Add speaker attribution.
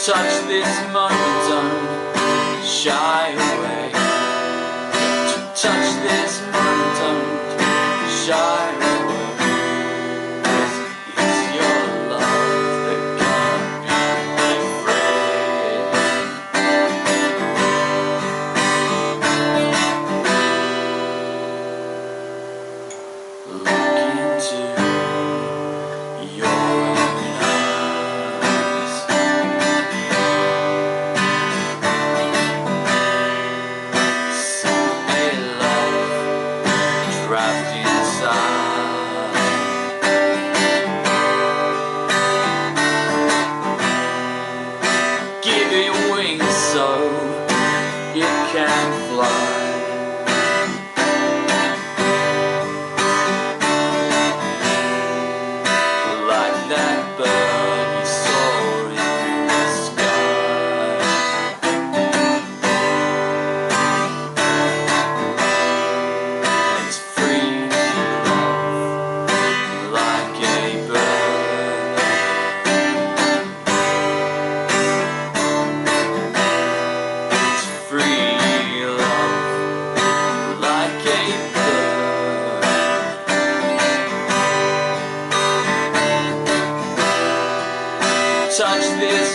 Speaker 1: Touch this moment, don't shy away. Touch this moment, don't shy away. 'Cause it's your love that can't be afraid. Look into your trapped inside. Give it wings so it can fly. Like that bird you saw in the sky. It's free to love like a bird. It's free love like a bird. Touch this